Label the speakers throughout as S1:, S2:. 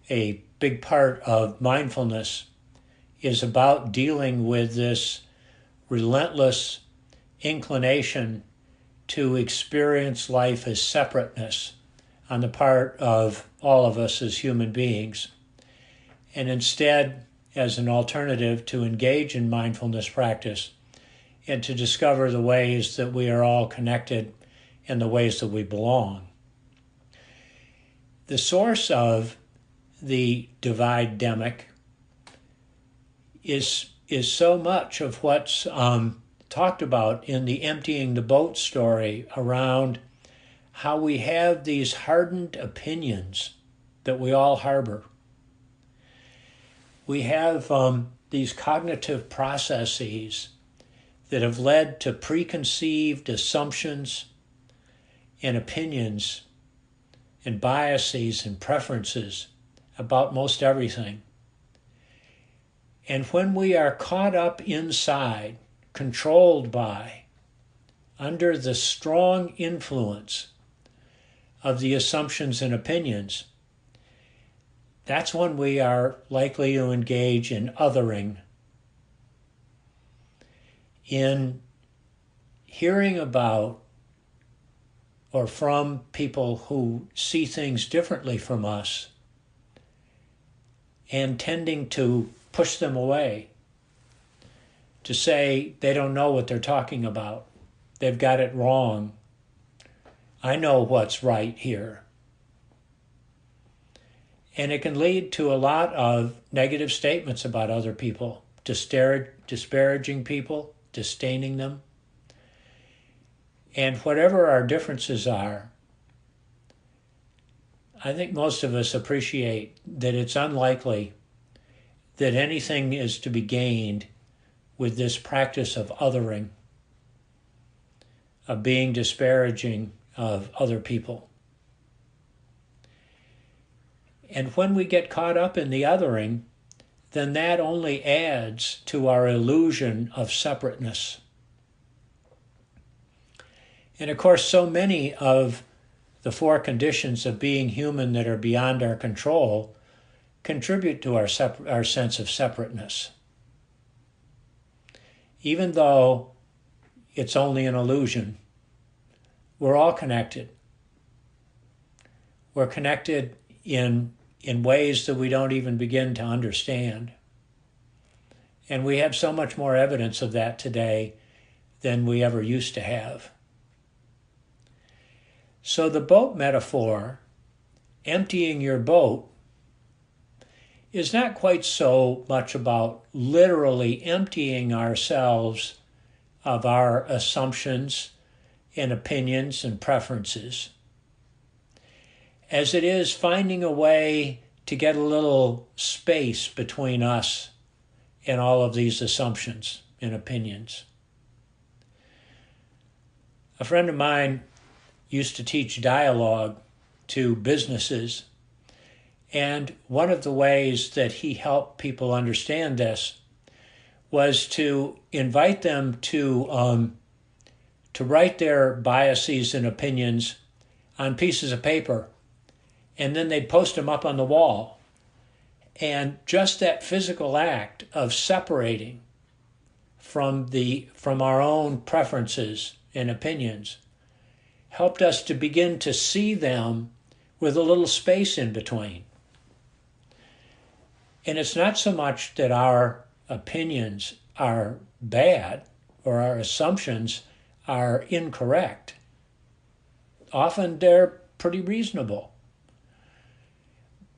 S1: a big part of mindfulness is about dealing with this relentless inclination to experience life as separateness on the part of all of us as human beings, and instead, as an alternative, to engage in mindfulness practice and to discover the ways that we are all connected and the ways that we belong. The source of the divide-demic is so much of what's talked about in the emptying the boat story around how we have these hardened opinions that we all harbor. We have these cognitive processes that have led to preconceived assumptions and opinions and biases and preferences about most everything. And when we are caught up inside, controlled by, under the strong influence of the assumptions and opinions, that's when we are likely to engage in othering, in hearing about or from people who see things differently from us and tending to push them away, to say they don't know what they're talking about, they've got it wrong, I know what's right here. And it can lead to a lot of negative statements about other people, disparaging people, disdaining them. And whatever our differences are, I think most of us appreciate that it's unlikely that anything is to be gained with this practice of othering, of being disparaging of other people. And when we get caught up in the othering, then that only adds to our illusion of separateness. And of course, so many of the four conditions of being human that are beyond our control contribute to our sense of separateness. Even though it's only an illusion, we're all connected. We're connected in ways that we don't even begin to understand. And we have so much more evidence of that today than we ever used to have. So the boat metaphor, emptying your boat, is not quite so much about literally emptying ourselves of our assumptions and opinions and preferences, as it is finding a way to get a little space between us and all of these assumptions and opinions. A friend of mine used to teach dialogue to businesses, and one of the ways that he helped people understand this was to invite them to write their biases and opinions on pieces of paper, and then they'd post them up on the wall. And just that physical act of separating from our own preferences and opinions helped us to begin to see them with a little space in between. And it's not so much that our opinions are bad or our assumptions are incorrect. Often they're pretty reasonable.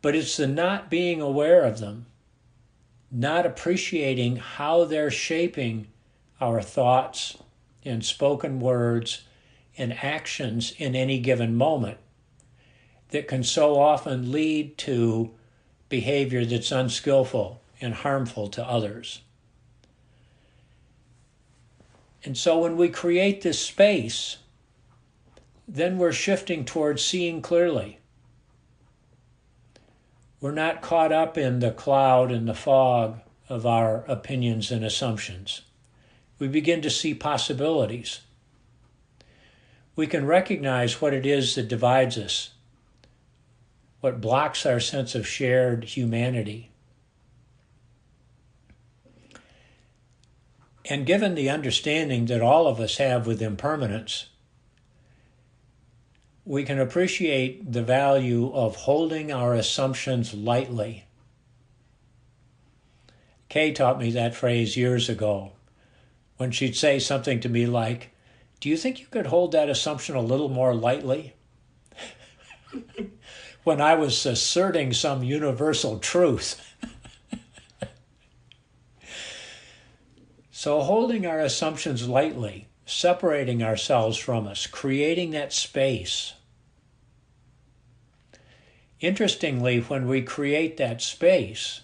S1: But it's the not being aware of them, not appreciating how they're shaping our thoughts and spoken words and actions in any given moment that can so often lead to behavior that's unskillful and harmful to others. And so when we create this space, then we're shifting towards seeing clearly. We're not caught up in the cloud and the fog of our opinions and assumptions. We begin to see possibilities. We can recognize what it is that divides us, what blocks our sense of shared humanity. And given the understanding that all of us have with impermanence, we can appreciate the value of holding our assumptions lightly. Kay taught me that phrase years ago when she'd say something to me like, "Do you think you could hold that assumption a little more lightly?" When I was asserting some universal truth. So holding our assumptions lightly, separating ourselves from us, creating that space. Interestingly, when we create that space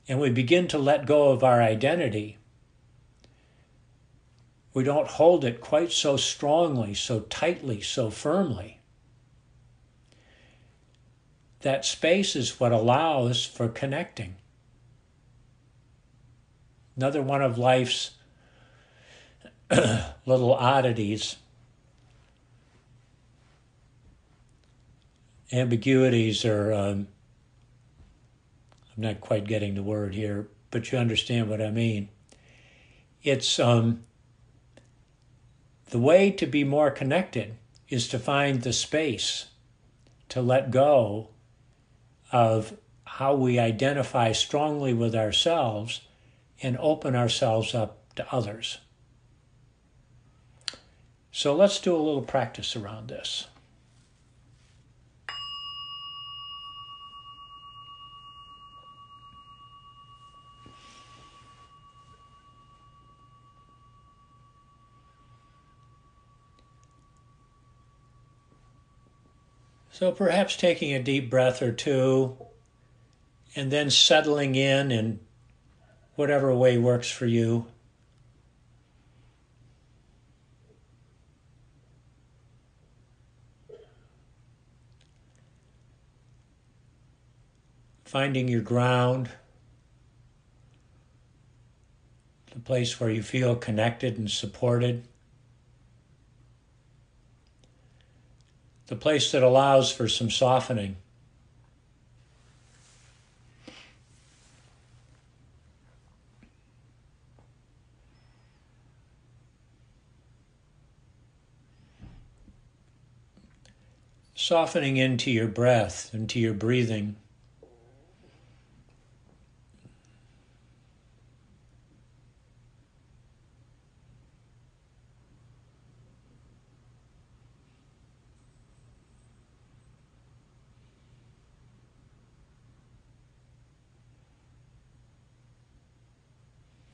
S1: and we begin to let go of our identity, we don't hold it quite so strongly, so tightly, so firmly. That space is what allows for connecting. Another one of life's little oddities, ambiguities, or I'm not quite getting the word here, but you understand what I mean. It's the way to be more connected is to find the space to let go of how we identify strongly with ourselves and open ourselves up to others. So let's do a little practice around this. So perhaps taking a deep breath or two and then settling in whatever way works for you. Finding your ground, the place where you feel connected and supported, the place that allows for some softening. Softening into your breath, into your breathing.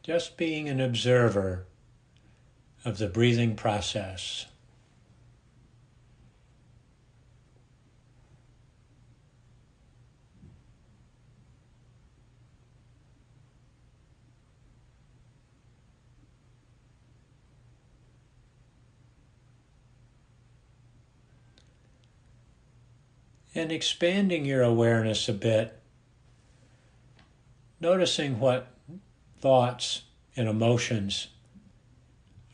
S1: Just being an observer of the breathing process. And expanding your awareness a bit, noticing what thoughts and emotions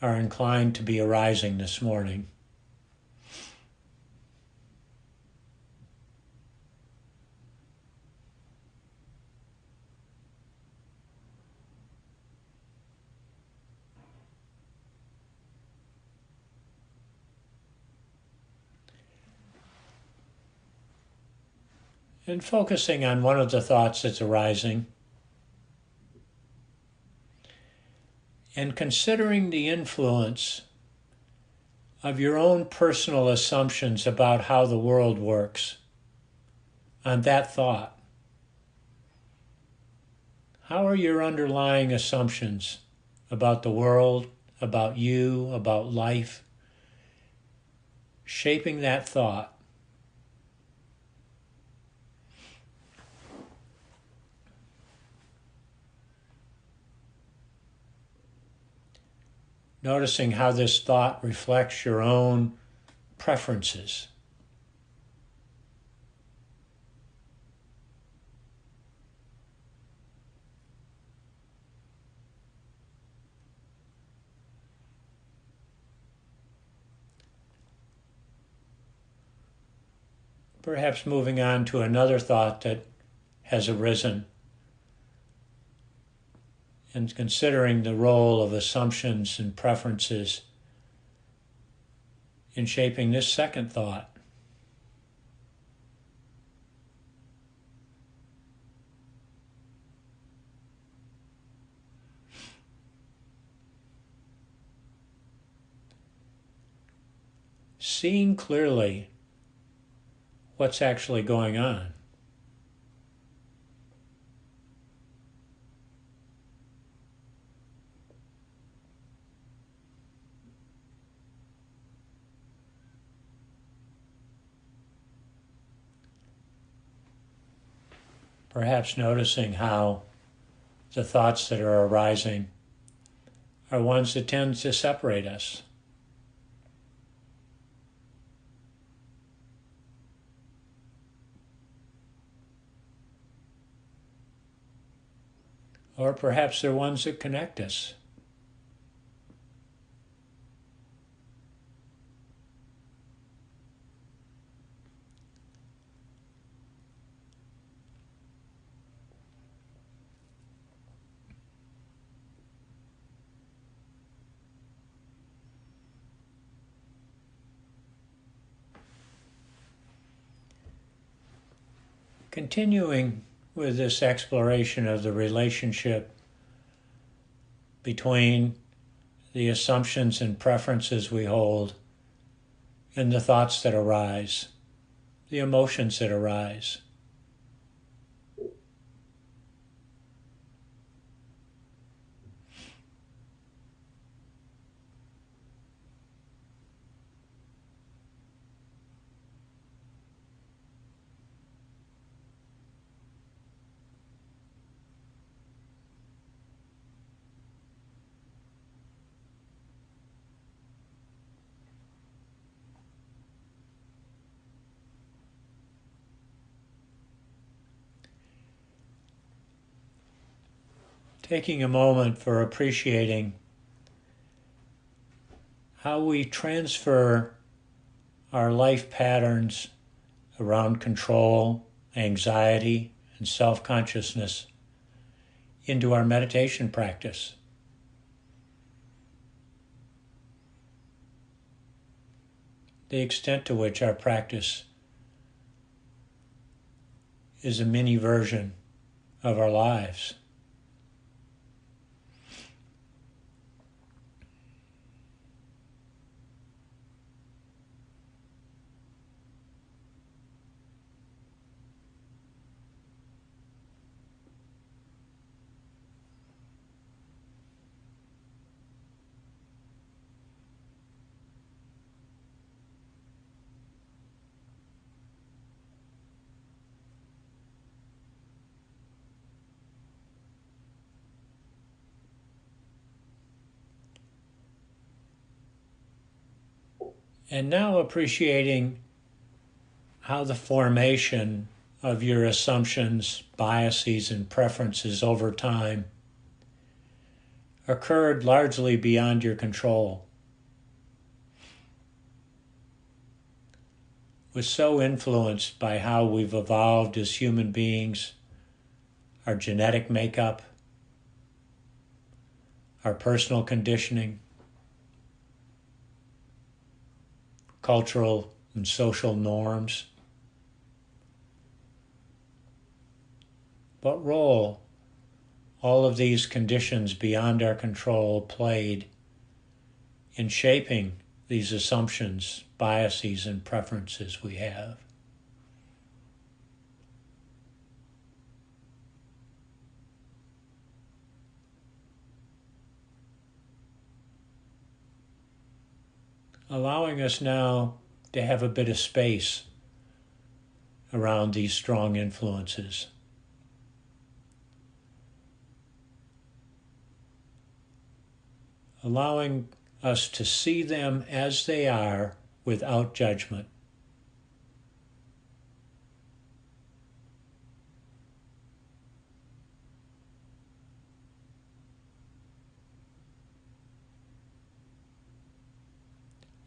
S1: are inclined to be arising this morning. And focusing on one of the thoughts that's arising and considering the influence of your own personal assumptions about how the world works on that thought. How are your underlying assumptions about the world, about you, about life, shaping that thought? Noticing how this thought reflects your own preferences. perhaps moving on to another thought that has arisen, and considering the role of assumptions and preferences in shaping this second thought. Seeing clearly what's actually going on. Perhaps noticing how the thoughts that are arising are ones that tend to separate us. Or perhaps they're ones that connect us. Continuing with this exploration of the relationship between the assumptions and preferences we hold and the thoughts that arise, the emotions that arise. Taking a moment for appreciating how we transfer our life patterns around control, anxiety, and self-consciousness into our meditation practice. The extent to which our practice is a mini version of our lives. And now appreciating how the formation of your assumptions, biases, and preferences over time occurred largely beyond your control. Was so influenced by how we've evolved as human beings, our genetic makeup, our personal conditioning, cultural and social norms. What role all of these conditions beyond our control played in shaping these assumptions, biases, and preferences we have. Allowing us now to have a bit of space around these strong influences. Allowing us to see them as they are without judgment.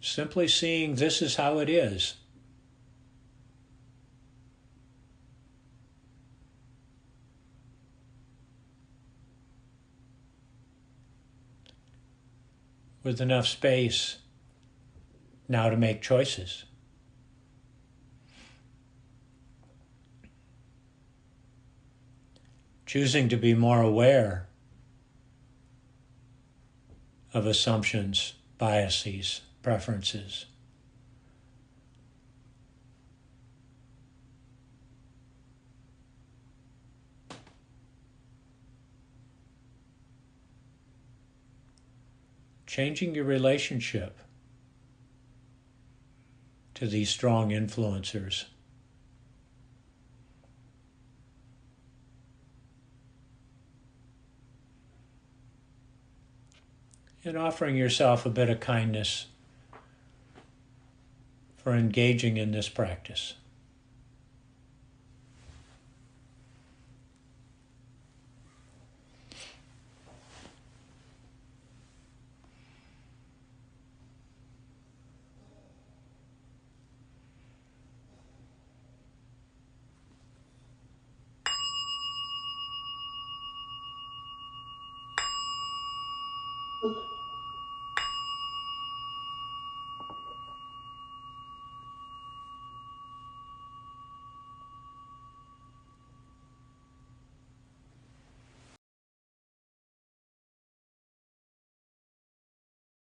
S1: Simply seeing this is how it is. with enough space now to make choices. Choosing to be more aware of assumptions, biases, preferences. Changing your relationship to these strong influencers. And offering yourself a bit of kindness for engaging in this practice.